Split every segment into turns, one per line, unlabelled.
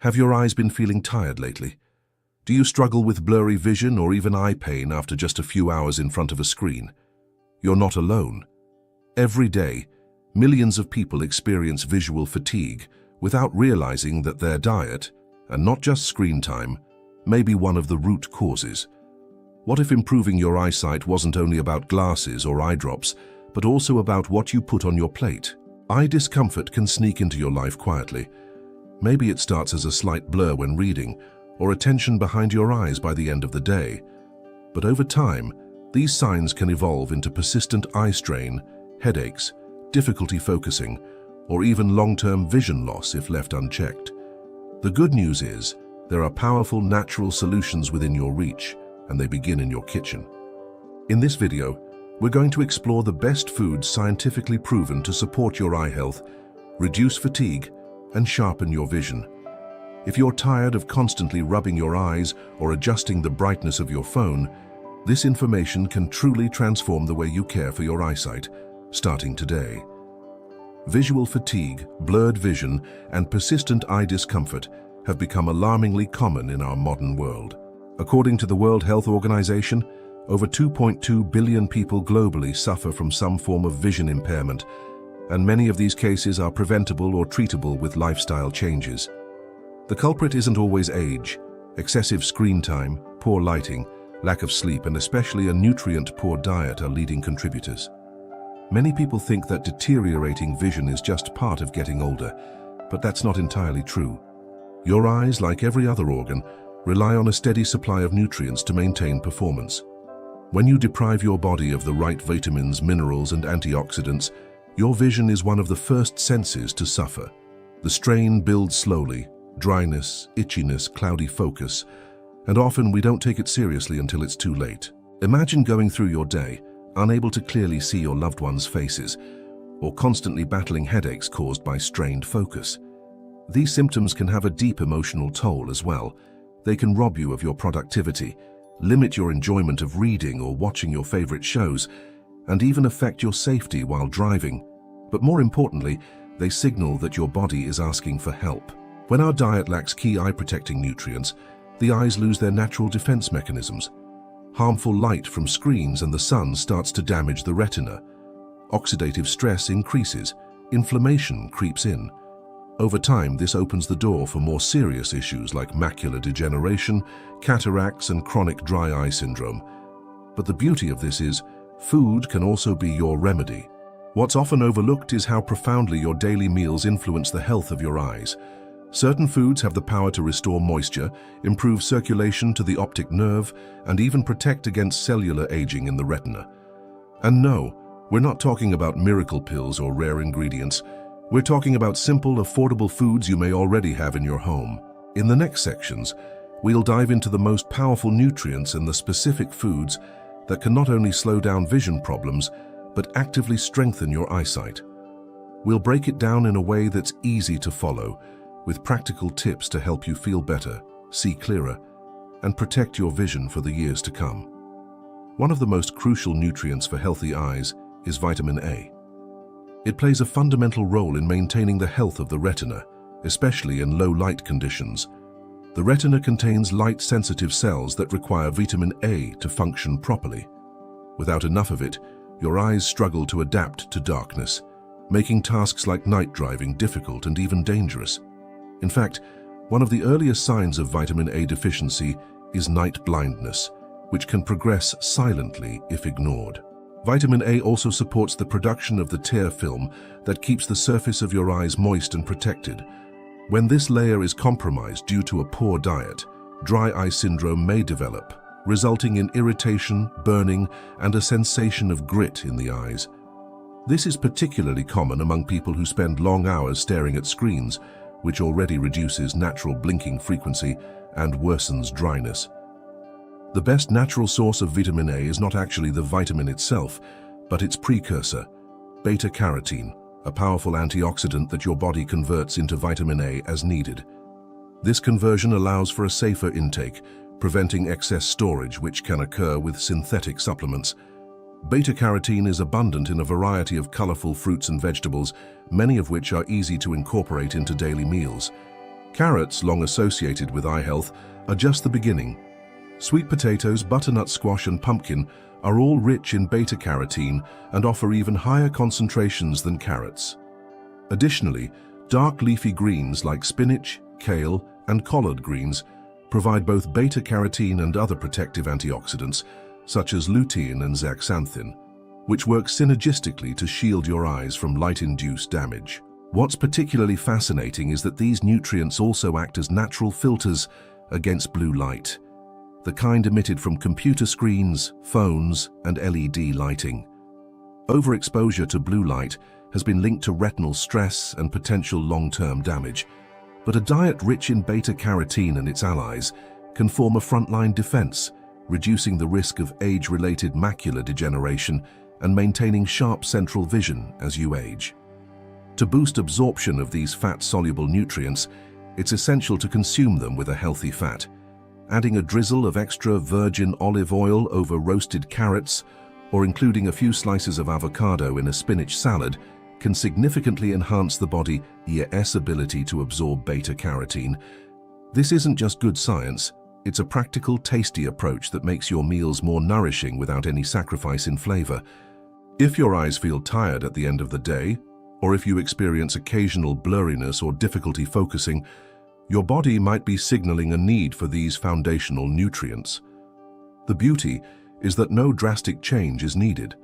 Have your eyes been feeling tired lately? Do you struggle with blurry vision or even eye pain after just a few hours in front of a screen? You're not alone. Every day, millions of people experience visual fatigue without realizing that their diet, and not just screen time, may be one of the root causes. What if improving your eyesight wasn't only about glasses or eye drops, but also about what you put on your plate? Eye discomfort can sneak into your life quietly. Maybe it starts as a slight blur when reading, or a tension behind your eyes by the end of the day. But over time, these signs can evolve into persistent eye strain, headaches, difficulty focusing, or even long-term vision loss if left unchecked. The good news is, there are powerful natural solutions within your reach, and they begin in your kitchen. In this video, we're going to explore the best foods scientifically proven to support your eye health, reduce fatigue, and sharpen your vision. If you're tired of constantly rubbing your eyes or adjusting the brightness of your phone, this information can truly transform the way you care for your eyesight, starting today. Visual fatigue, blurred vision, and persistent eye discomfort have become alarmingly common in our modern world. According to the World Health Organization, over 2.2 billion people globally suffer from some form of vision impairment, and many of these cases are preventable or treatable with lifestyle changes. The culprit isn't always age. Excessive screen time, poor lighting, lack of sleep, and especially a nutrient-poor diet are leading contributors. Many people think that deteriorating vision is just part of getting older, but that's not entirely true. Your eyes, like every other organ, rely on a steady supply of nutrients to maintain performance. When you deprive your body of the right vitamins, minerals, and antioxidants, your vision is one of the first senses to suffer. The strain builds slowly: dryness, itchiness, cloudy focus, and often we don't take it seriously until it's too late. Imagine going through your day, unable to clearly see your loved ones' faces, or constantly battling headaches caused by strained focus. These symptoms can have a deep emotional toll as well. They can rob you of your productivity, limit your enjoyment of reading or watching your favorite shows, and even affect your safety while driving. But more importantly, they signal that your body is asking for help. When our diet lacks key eye-protecting nutrients, the eyes lose their natural defense mechanisms. Harmful light from screens and the sun starts to damage the retina. Oxidative stress increases, inflammation creeps in. Over time, this opens the door for more serious issues like macular degeneration, cataracts, and chronic dry eye syndrome. But the beauty of this is, food can also be your remedy. What's often overlooked is how profoundly your daily meals influence the health of your eyes. Certain foods have the power to restore moisture, improve circulation to the optic nerve, and even protect against cellular aging in the retina. And no, we're not talking about miracle pills or rare ingredients. We're talking about simple, affordable foods you may already have in your home. In the next sections, we'll dive into the most powerful nutrients and the specific foods that can not only slow down vision problems, but actively strengthen your eyesight. We'll break it down in a way that's easy to follow, with practical tips to help you feel better, see clearer, and protect your vision for the years to come. One of the most crucial nutrients for healthy eyes is vitamin A. It plays a fundamental role in maintaining the health of the retina, especially in low light conditions. The retina contains light-sensitive cells that require vitamin A to function properly. Without enough of it, your eyes struggle to adapt to darkness, making tasks like night driving difficult and even dangerous. In fact, one of the earliest signs of vitamin A deficiency is night blindness, which can progress silently if ignored. Vitamin A also supports the production of the tear film that keeps the surface of your eyes moist and protected. When this layer is compromised due to a poor diet, dry eye syndrome may develop, resulting in irritation, burning, and a sensation of grit in the eyes. This is particularly common among people who spend long hours staring at screens, which already reduces natural blinking frequency and worsens dryness. The best natural source of vitamin A is not actually the vitamin itself, but its precursor, beta-carotene, a powerful antioxidant that your body converts into vitamin A as needed. This conversion allows for a safer intake, preventing excess storage which can occur with synthetic supplements. Beta-carotene is abundant in a variety of colorful fruits and vegetables, many of which are easy to incorporate into daily meals. Carrots, long associated with eye health, are just the beginning. Sweet potatoes, butternut squash and pumpkin are all rich in beta-carotene and offer even higher concentrations than carrots. Additionally, dark leafy greens like spinach, kale, and collard greens provide both beta-carotene and other protective antioxidants, such as lutein and zeaxanthin, which work synergistically to shield your eyes from light-induced damage. What's particularly fascinating is that these nutrients also act as natural filters against blue light, the kind emitted from computer screens, phones, and LED lighting. Overexposure to blue light has been linked to retinal stress and potential long-term damage, but a diet rich in beta-carotene and its allies can form a frontline defense, reducing the risk of age-related macular degeneration and maintaining sharp central vision as you age. To boost absorption of these fat-soluble nutrients, it's essential to consume them with a healthy fat. Adding a drizzle of extra virgin olive oil over roasted carrots or including a few slices of avocado in a spinach salad can significantly enhance the body's ability to absorb beta-carotene. This isn't just good science, it's a practical, tasty approach that makes your meals more nourishing without any sacrifice in flavor. If your eyes feel tired at the end of the day, or if you experience occasional blurriness or difficulty focusing, your body might be signaling a need for these foundational nutrients. The beauty is that no drastic change is needed.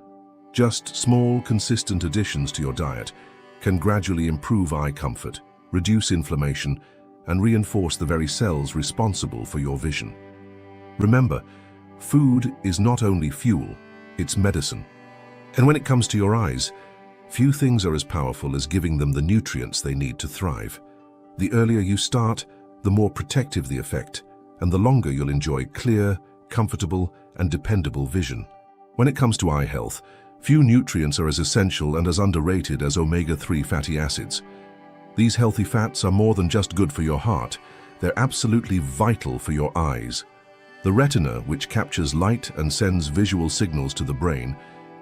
Just small, consistent additions to your diet can gradually improve eye comfort, reduce inflammation, and reinforce the very cells responsible for your vision. Remember, food is not only fuel, it's medicine. And when it comes to your eyes, few things are as powerful as giving them the nutrients they need to thrive. The earlier you start, the more protective the effect, and the longer you'll enjoy clear, comfortable, and dependable vision. When it comes to eye health, few nutrients are as essential and as underrated as omega-3 fatty acids. These healthy fats are more than just good for your heart, they're absolutely vital for your eyes. The retina, which captures light and sends visual signals to the brain,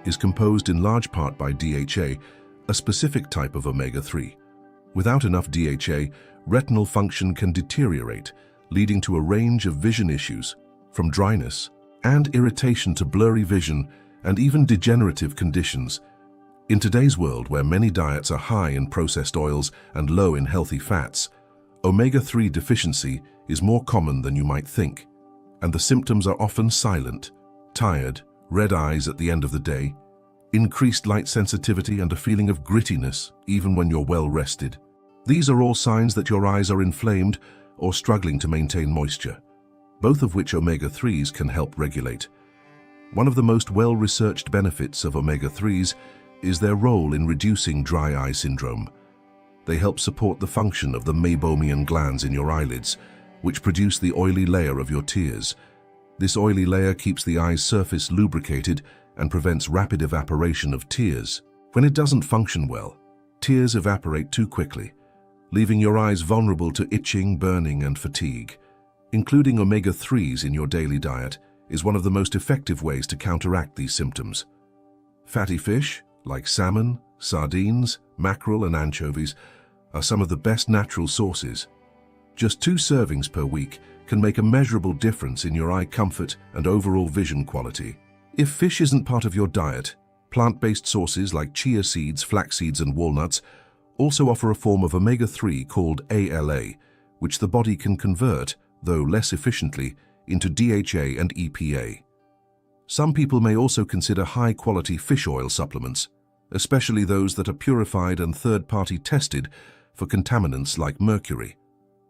is composed in large part by DHA, a specific type of omega-3. Without enough DHA, retinal function can deteriorate, leading to a range of vision issues, from dryness and irritation to blurry vision and even degenerative conditions. In today's world, where many diets are high in processed oils and low in healthy fats, omega-3 deficiency is more common than you might think, and the symptoms are often silent: tired, red eyes at the end of the day, increased light sensitivity, and a feeling of grittiness even when you're well rested. These are all signs that your eyes are inflamed or struggling to maintain moisture, both of which omega-3s can help regulate. One of the most well-researched benefits of omega-3s is their role in reducing dry eye syndrome. They help support the function of the meibomian glands in your eyelids, which produce the oily layer of your tears. This oily layer keeps the eye's surface lubricated and prevents rapid evaporation of tears. When it doesn't function well, tears evaporate too quickly, leaving your eyes vulnerable to itching, burning, and fatigue. Including omega-3s in your daily diet is one of the most effective ways to counteract these symptoms. Fatty fish, like salmon, sardines, mackerel, and anchovies, are some of the best natural sources. Just 2 servings per week can make a measurable difference in your eye comfort and overall vision quality. If fish isn't part of your diet, plant-based sources like chia seeds, flax seeds, and walnuts also offer a form of omega-3 called ALA, which the body can convert, though less efficiently, into DHA and EPA. Some people may also consider high-quality fish oil supplements, especially those that are purified and third-party tested for contaminants like mercury.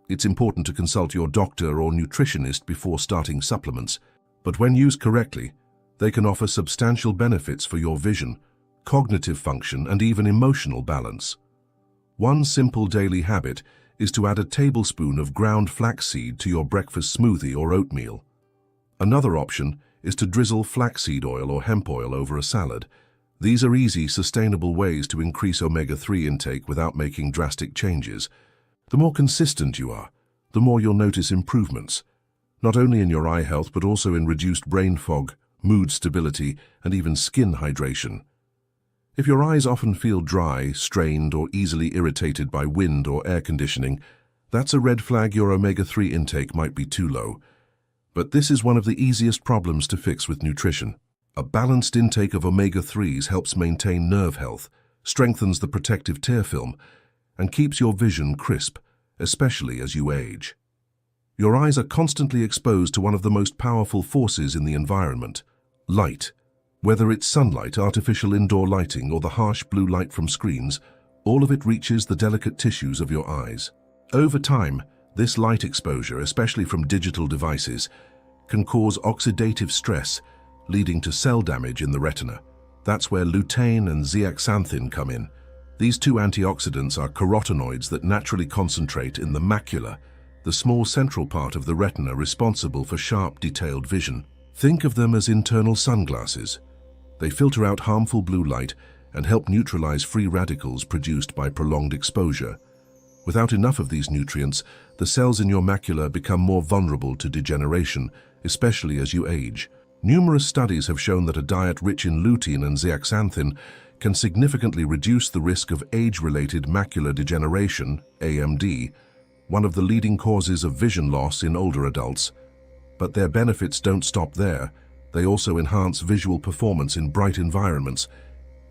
It's important to consult your doctor or nutritionist before starting supplements, but when used correctly, they can offer substantial benefits for your vision, cognitive function, and even emotional balance. One simple daily habit is to add a tablespoon of ground flaxseed to your breakfast smoothie or oatmeal. Another option is to drizzle flaxseed oil or hemp oil over a salad. These are easy, sustainable ways to increase omega-3 intake without making drastic changes. The more consistent you are, the more you'll notice improvements, not only in your eye health but also in reduced brain fog, mood stability, and even skin hydration. If your eyes often feel dry, strained, or easily irritated by wind or air conditioning, That's a red flag. Your omega-3 intake might be too low. But this is one of the easiest problems to fix with nutrition. A balanced intake of omega-3s helps maintain nerve health, strengthens the protective tear film, and keeps your vision crisp, especially as you age. Your eyes are constantly exposed to one of the most powerful forces in the environment: light. Whether it's sunlight, artificial indoor lighting, or the harsh blue light from screens, all of it reaches the delicate tissues of your eyes. Over time, this light exposure, especially from digital devices, can cause oxidative stress, leading to cell damage in the retina. That's where lutein and zeaxanthin come in. These two antioxidants are carotenoids that naturally concentrate in the macula, the small central part of the retina responsible for sharp, detailed vision. Think of them as internal sunglasses. They filter out harmful blue light and help neutralize free radicals produced by prolonged exposure. Without enough of these nutrients, the cells in your macula become more vulnerable to degeneration, especially as you age. Numerous studies have shown that a diet rich in lutein and zeaxanthin can significantly reduce the risk of age-related macular degeneration, AMD, one of the leading causes of vision loss in older adults. But their benefits don't stop there. They also enhance visual performance in bright environments,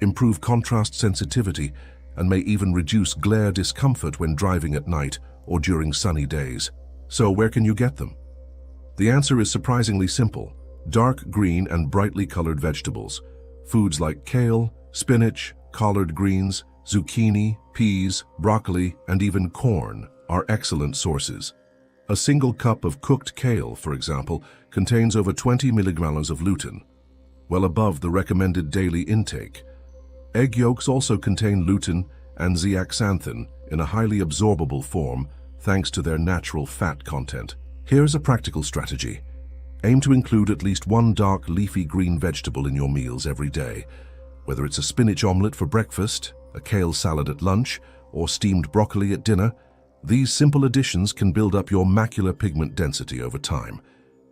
improve contrast sensitivity, and may even reduce glare discomfort when driving at night or during sunny days. So where can you get them? The answer is surprisingly simple: dark green and brightly colored vegetables. Foods like kale, spinach, collard greens, zucchini, peas, broccoli, and even corn are excellent sources. A single cup of cooked kale, for example, contains over 20 milligrams of lutein, well above the recommended daily intake. Egg yolks also contain lutein and zeaxanthin in a highly absorbable form thanks to their natural fat content. Here's a practical strategy. Aim to include at least one dark leafy green vegetable in your meals every day. Whether it's a spinach omelette for breakfast, a kale salad at lunch, or steamed broccoli at dinner, these simple additions can build up your macular pigment density over time,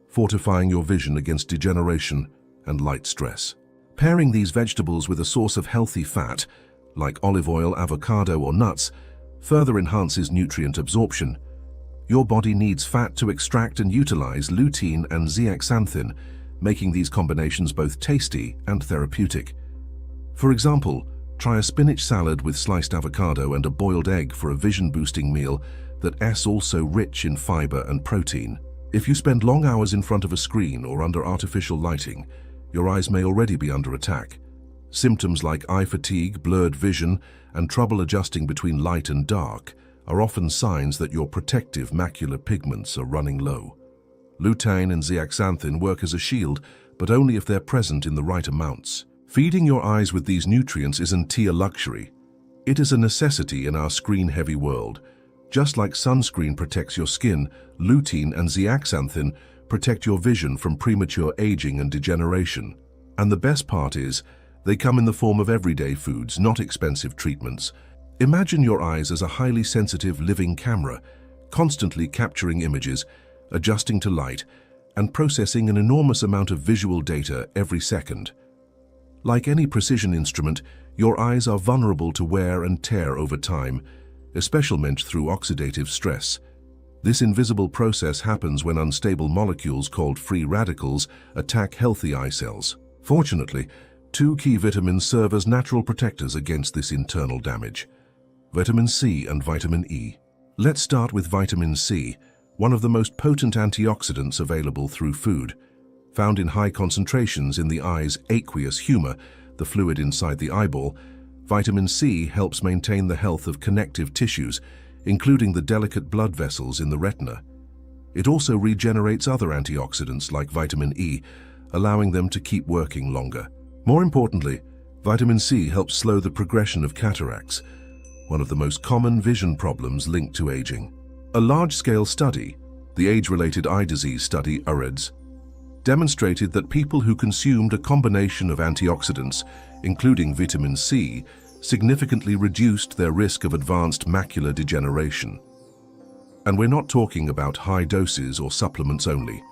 fortifying your vision against degeneration and light stress. Pairing these vegetables with a source of healthy fat, like olive oil, avocado, or nuts, further enhances nutrient absorption. Your body needs fat to extract and utilize lutein and zeaxanthin, making these combinations both tasty and therapeutic. For example, try a spinach salad with sliced avocado and a boiled egg for a vision-boosting meal that's also rich in fiber and protein. If you spend long hours in front of a screen or under artificial lighting, your eyes may already be under attack. Symptoms like eye fatigue, blurred vision, and trouble adjusting between light and dark are often signs that your protective macular pigments are running low. Lutein and zeaxanthin work as a shield, but only if they're present in the right amounts. Feeding your eyes with these nutrients isn't a luxury. It is a necessity in our screen-heavy world. Just like sunscreen protects your skin, lutein and zeaxanthin protect your vision from premature aging and degeneration. And the best part is, they come in the form of everyday foods, not expensive treatments. Imagine your eyes as a highly sensitive living camera, constantly capturing images, adjusting to light, and processing an enormous amount of visual data every second. Like any precision instrument, your eyes are vulnerable to wear and tear over time, especially through oxidative stress. This invisible process happens when unstable molecules called free radicals attack healthy eye cells. Fortunately, two key vitamins serve as natural protectors against this internal damage: vitamin C and vitamin E. Let's start with vitamin C, one of the most potent antioxidants available through food. Found in high concentrations in the eye's aqueous humor, the fluid inside the eyeball, vitamin C helps maintain the health of connective tissues, including the delicate blood vessels in the retina. It also regenerates other antioxidants like vitamin E, allowing them to keep working longer. More importantly, vitamin C helps slow the progression of cataracts, one of the most common vision problems linked to aging. A large-scale study, the age-related eye disease study UREDS, demonstrated that people who consumed a combination of antioxidants, including vitamin C, significantly reduced their risk of advanced macular degeneration. And we're not talking about high doses or supplements only.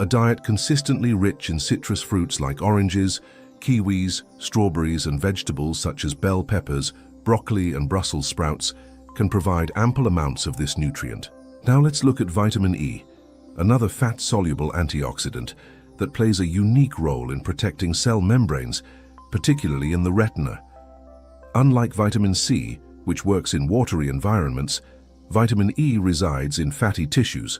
A diet consistently rich in citrus fruits like oranges, kiwis, strawberries, and vegetables such as bell peppers, broccoli, and Brussels sprouts can provide ample amounts of this nutrient. Now let's look at vitamin E, another fat-soluble antioxidant that plays a unique role in protecting cell membranes, particularly in the retina. Unlike vitamin C, which works in watery environments, vitamin E resides in fatty tissues,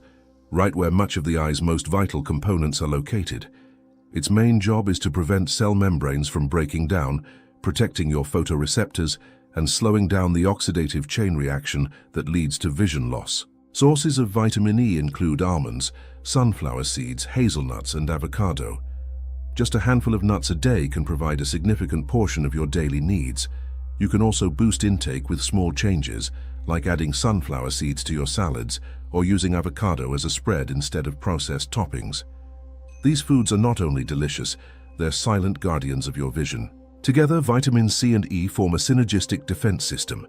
right where much of the eye's most vital components are located. Its main job is to prevent cell membranes from breaking down, protecting your photoreceptors and slowing down the oxidative chain reaction that leads to vision loss. Sources of vitamin E include almonds, sunflower seeds, hazelnuts, and avocado. Just a handful of nuts a day can provide a significant portion of your daily needs. You can also boost intake with small changes, like adding sunflower seeds to your salads or using avocado as a spread instead of processed toppings. These foods are not only delicious, they're silent guardians of your vision. Together, vitamin C and E form a synergistic defense system.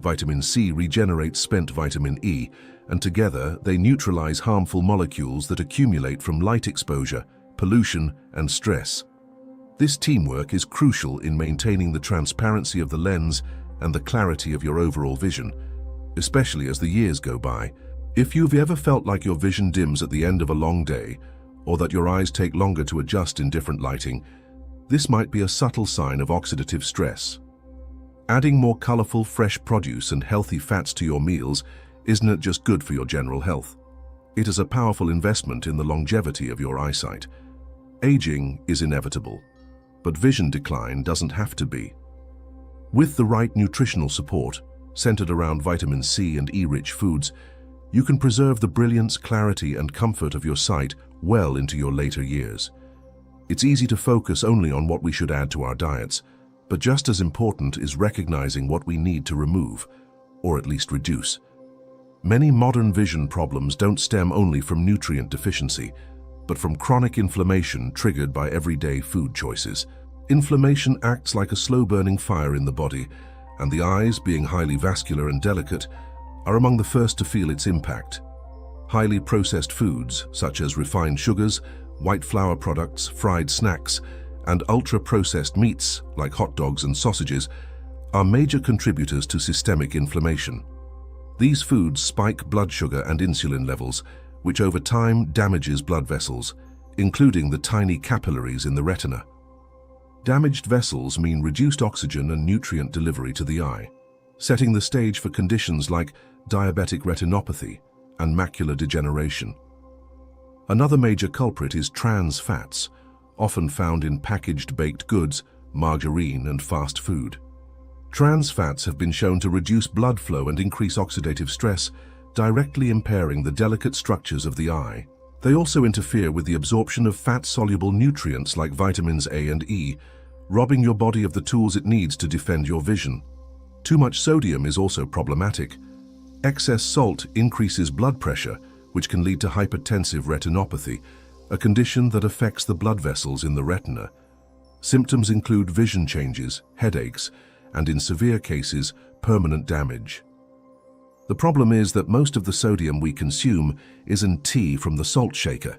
Vitamin C regenerates spent vitamin E, and together they neutralize harmful molecules that accumulate from light exposure, pollution, and stress. This teamwork is crucial in maintaining the transparency of the lens and the clarity of your overall vision, especially as the years go by. If you've ever felt like your vision dims at the end of a long day, or that your eyes take longer to adjust in different lighting, this might be a subtle sign of oxidative stress. Adding more colorful, fresh produce and healthy fats to your meals isn't just good for your general health. It is a powerful investment in the longevity of your eyesight. Aging is inevitable, but vision decline doesn't have to be. With the right nutritional support, centered around vitamin C and E-rich foods, you can preserve the brilliance, clarity, and comfort of your sight well into your later years. It's easy to focus only on what we should add to our diets, but just as important is recognizing what we need to remove, or at least reduce. Many modern vision problems don't stem only from nutrient deficiency, but from chronic inflammation triggered by everyday food choices. Inflammation acts like a slow-burning fire in the body, and the eyes, being highly vascular and delicate, are among the first to feel its impact. Highly processed foods, such as refined sugars, white flour products, fried snacks, and ultra-processed meats, like hot dogs and sausages, are major contributors to systemic inflammation. These foods spike blood sugar and insulin levels, which over time damages blood vessels, including the tiny capillaries in the retina. Damaged vessels mean reduced oxygen and nutrient delivery to the eye, setting the stage for conditions like diabetic retinopathy and macular degeneration. Another major culprit is trans fats, often found in packaged baked goods, margarine, and fast food. Trans fats have been shown to reduce blood flow and increase oxidative stress, directly impairing the delicate structures of the eye. They also interfere with the absorption of fat-soluble nutrients like vitamins A and E, robbing your body of the tools it needs to defend your vision. Too much sodium is also problematic. Excess salt increases blood pressure, which can lead to hypertensive retinopathy, a condition that affects the blood vessels in the retina. Symptoms include vision changes, headaches, and in severe cases, permanent damage. The problem is that most of the sodium we consume isn't tea from the salt shaker.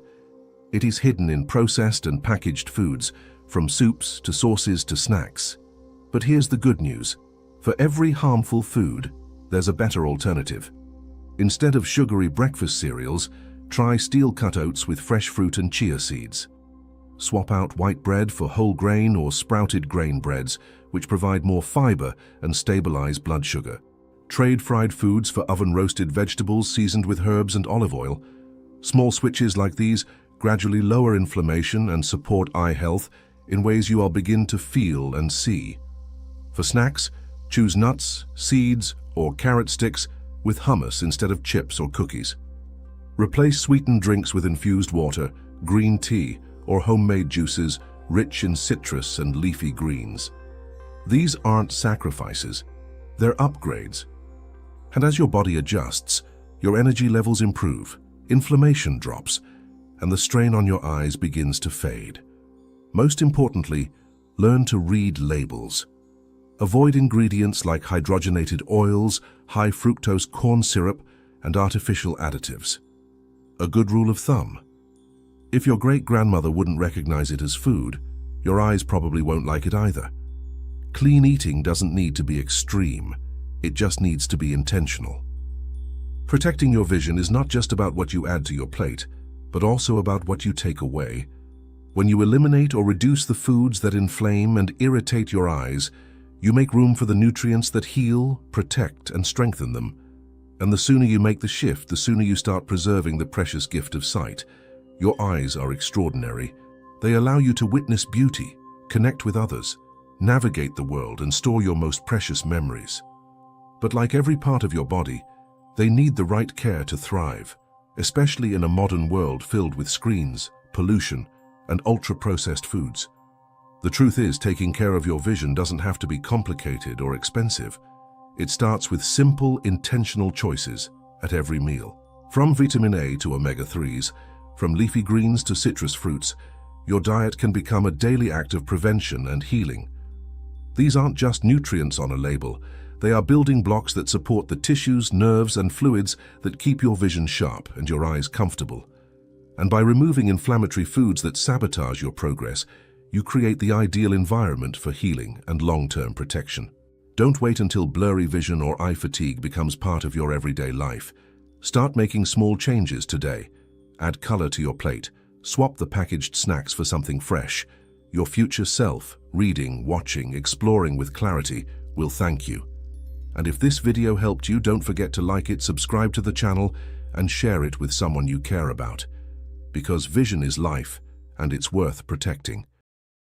It is hidden in processed and packaged foods, from soups to sauces to snacks. But here's the good news. For every harmful food, there's a better alternative. Instead of sugary breakfast cereals, try steel-cut oats with fresh fruit and chia seeds. Swap out white bread for whole grain or sprouted grain breads, which provide more fiber and stabilize blood sugar. Trade fried foods for oven-roasted vegetables seasoned with herbs and olive oil. Small switches like these gradually lower inflammation and support eye health in ways you will begin to feel and see. For snacks, choose nuts, seeds, or carrot sticks with hummus instead of chips or cookies. Replace sweetened drinks with infused water, green tea, or homemade juices rich in citrus and leafy greens. These aren't sacrifices, they're upgrades. And as your body adjusts, your energy levels improve, inflammation drops, and the strain on your eyes begins to fade. Most importantly, learn to read labels. Avoid ingredients like hydrogenated oils, high fructose corn syrup, and artificial additives. A good rule of thumb: if your great-grandmother wouldn't recognize it as food, your eyes probably won't like it either. Clean eating doesn't need to be extreme. It just needs to be intentional. Protecting your vision is not just about what you add to your plate, but also about what you take away. When you eliminate or reduce the foods that inflame and irritate your eyes, you make room for the nutrients that heal, protect, and strengthen them. And the sooner you make the shift, the sooner you start preserving the precious gift of sight. Your eyes are extraordinary. They allow you to witness beauty, connect with others, navigate the world, and store your most precious memories. But like every part of your body, they need the right care to thrive, especially in a modern world filled with screens, pollution, and ultra-processed foods. The truth is, taking care of your vision doesn't have to be complicated or expensive. It starts with simple, intentional choices at every meal. From vitamin A to omega-3s, from leafy greens to citrus fruits, your diet can become a daily act of prevention and healing. These aren't just nutrients on a label. They are building blocks that support the tissues, nerves, and fluids that keep your vision sharp and your eyes comfortable. And by removing inflammatory foods that sabotage your progress, you create the ideal environment for healing and long-term protection. Don't wait until blurry vision or eye fatigue becomes part of your everyday life. Start making small changes today. Add color to your plate. Swap the packaged snacks for something fresh. Your future self, reading, watching, exploring with clarity, will thank you. And if this video helped you, don't forget to like it, subscribe to the channel, and share it with someone you care about. Because vision is life, and it's worth protecting.